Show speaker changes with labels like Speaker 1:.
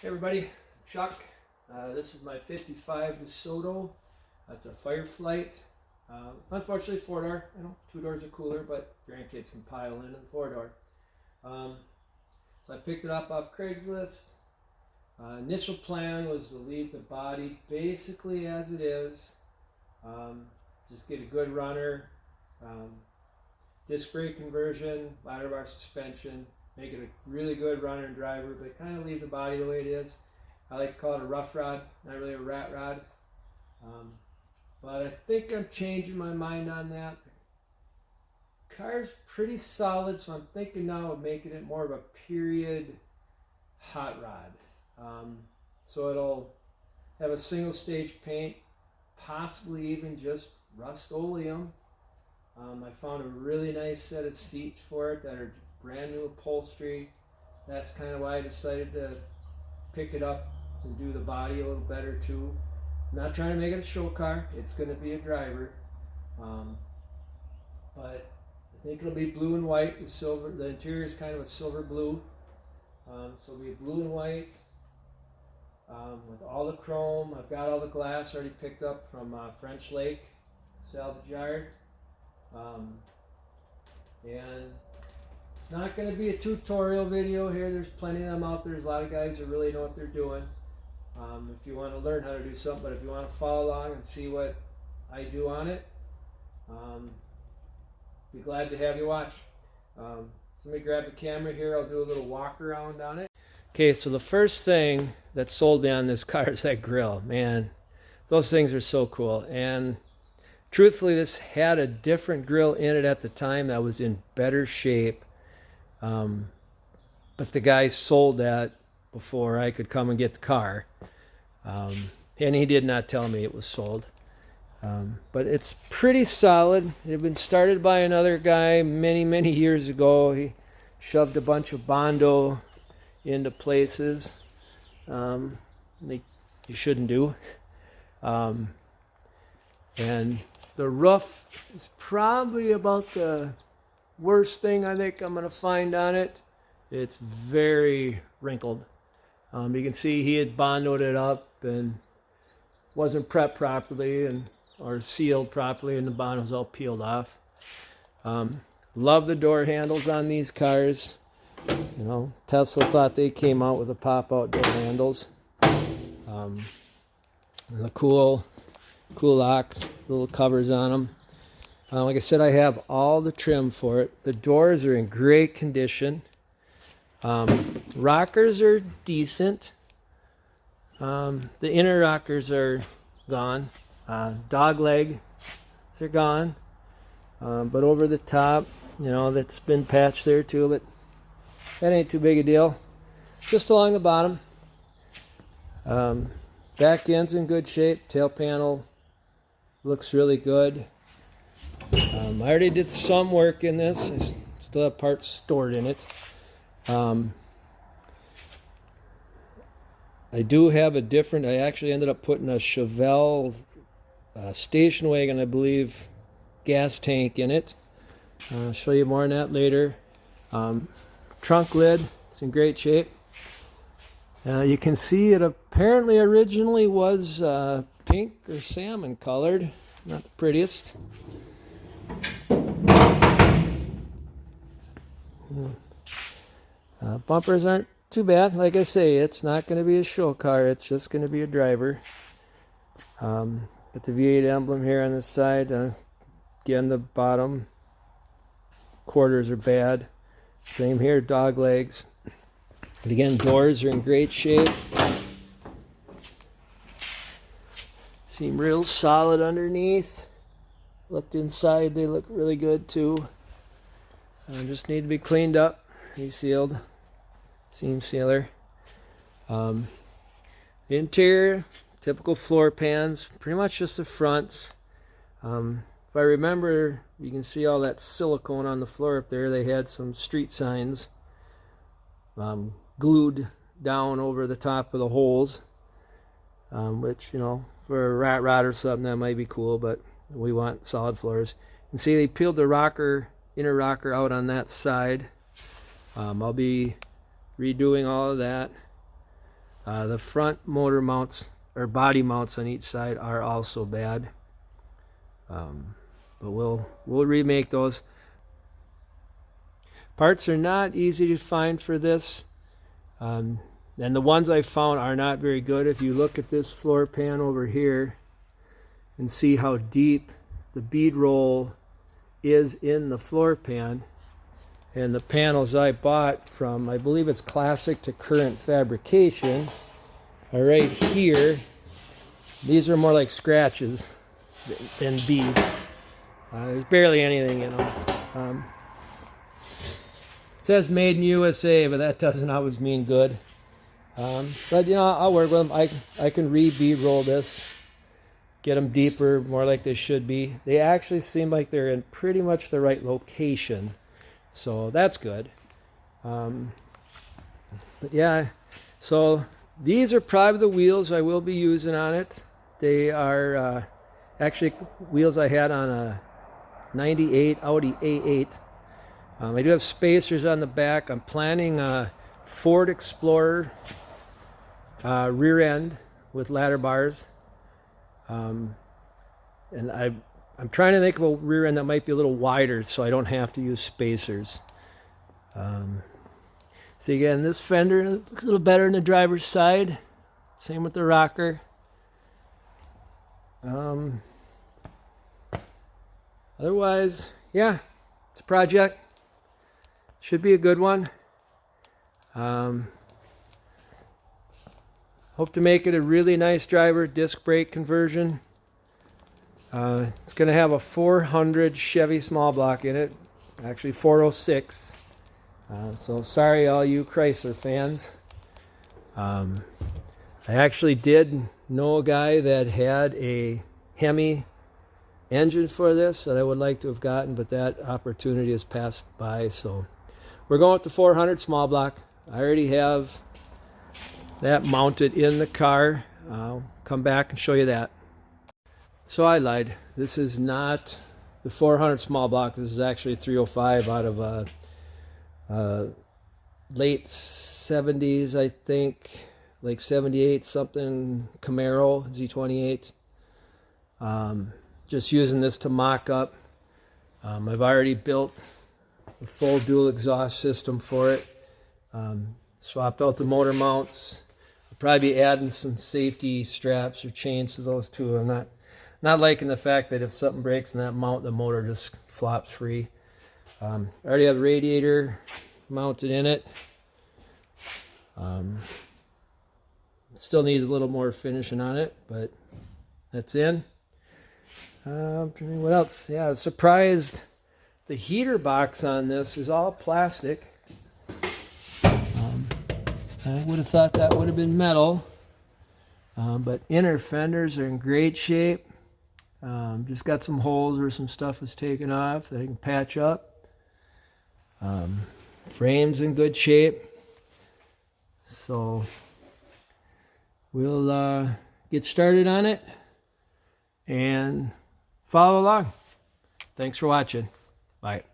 Speaker 1: Hey everybody, Chuck. This is my 55 Desoto. That's a Fireflite. Unfortunately, 4-door. You know, 2 doors are cooler, but grandkids can pile in the 4-door. So I picked it up off Craigslist. Initial plan was to leave the body basically as it is. Just get a good runner, disc brake conversion, ladder bar suspension, make it a really good runner and driver, but kind of leave the body the way it is. I like to call it a rough rod, not really a rat rod. But I think I'm changing my mind on that. The car's pretty solid, so I'm thinking now of making it more of a period hot rod. So it'll have a single stage paint, possibly even just Rust-Oleum. I found a really nice set of seats for it that are brand new upholstery. That's kind of why I decided to pick it up and do the body a little better too. I'm not trying to make it a show car. It's going to be a driver. But I think it'll be blue and white. The silver, the interior is kind of a silver blue. So it'll be blue and white with all the chrome. I've got all the glass already picked up from French Lake salvage yard. And it's not going to be a tutorial video here. There's plenty of them out there. There's a lot of guys that really know what they're doing. If you want to learn how to do something, but if you want to follow along and see what I do on it, be glad to have you watch. So let me grab the camera here. I'll do a little walk around on it. Okay, so the first thing that sold me on this car is that grill. Man, those things are so cool. And truthfully, this had a different grill in it at the time that was in better shape. But the guy sold that before I could come and get the car. And he did not tell me it was sold. But it's pretty solid. It had been started by another guy many years ago. He shoved a bunch of Bondo into places you shouldn't do. And the roof is probably about the worst thing I think I'm going to find on it. It's very wrinkled. You can see he had Bondoed it up and wasn't prepped properly or sealed properly, and the Bondo was all peeled off. Love the door handles on these cars. You know, Tesla thought they came out with the pop-out door handles. And the cool locks, little covers on them. Like I said, I have all the trim for it. The doors are in great condition. Rockers are decent. The inner rockers are gone. Dog legs are gone. But over the top, you know, that's been patched there too, but that ain't too big a deal. Just along the bottom. Back end's in good shape. Tail panel looks really good. I already did some work in this. I still have parts stored in it. I do have a different, I actually ended up putting a Chevelle station wagon, I believe, gas tank in it. I'll show you more on that later. Trunk lid, it's in great shape. You can see it apparently originally was pink or salmon colored. Not the prettiest. Bumpers aren't too bad. Like I say, it's not going to be a show car. It's just going to be a driver. Got the V8 emblem here on this side. Again, the bottom quarters are bad. Same here, dog legs. But again, doors are in great shape. Seem real solid underneath. Looked inside, they look really good too. Just need to be cleaned up, resealed, seam sealer. The interior, typical floor pans, pretty much just the fronts. If I remember, you can see all that silicone on the floor up there. They had some street signs glued down over the top of the holes, which, you know, for a rat rod or something, that might be cool, but we want solid floors. You can see they peeled the rocker, inner rocker out on that side. I'll be redoing all of that. The front motor mounts or body mounts on each side are also bad, but we'll remake those. Parts are not easy to find for this, and the ones I found are not very good. If you look at this floor pan over here and see how deep the bead roll is in the floor pan, and the panels I bought from, I believe it's Classic to Current Fabrication, are right here. These are more like scratches than beads. There's barely anything in them. It says made in USA, but that doesn't always mean good. But you know, I'll work with them. I can re-bead roll this, get them deeper, more like they should be. They actually seem like they're in pretty much the right location, so that's good. But yeah, so these are probably the wheels I will be using on it. They are actually wheels I had on a 98 Audi A8. I do have spacers on the back. I'm planning a Ford Explorer rear end with ladder bars. And I'm trying to think of a rear end that might be a little wider so I don't have to use spacers. See, again, this fender looks a little better in the driver's side. Same with the rocker. Otherwise, yeah, it's a project. Should be a good one. Hope to make it a really nice driver, disc brake conversion. It's going to have a 400 Chevy small block in it, actually 406. So sorry all you Chrysler fans. I actually did know a guy that had a Hemi engine for this that I would like to have gotten, but that opportunity has passed by. So we're going with the 400 small block. I already have that mounted in the car. I'll come back and show you that. So I lied. This is not the 400 small block. This is actually 305 out of a late 70s, I think, like 78 something Camaro Z28. Just using this to mock up. I've already built a full dual exhaust system for it. Swapped out the motor mounts. I'll probably be adding some safety straps or chains to those too. I'm not liking the fact that if something breaks in that mount, the motor just flops free. I already have the radiator mounted in it. Still needs a little more finishing on it, but that's in. What else? Yeah, I was surprised the heater box on this is all plastic. I would have thought that would have been metal, but inner fenders are in great shape. Just got some holes where some stuff was taken off that I can patch up. Frame's in good shape. So we'll get started on it and follow along. Thanks for watching. Bye.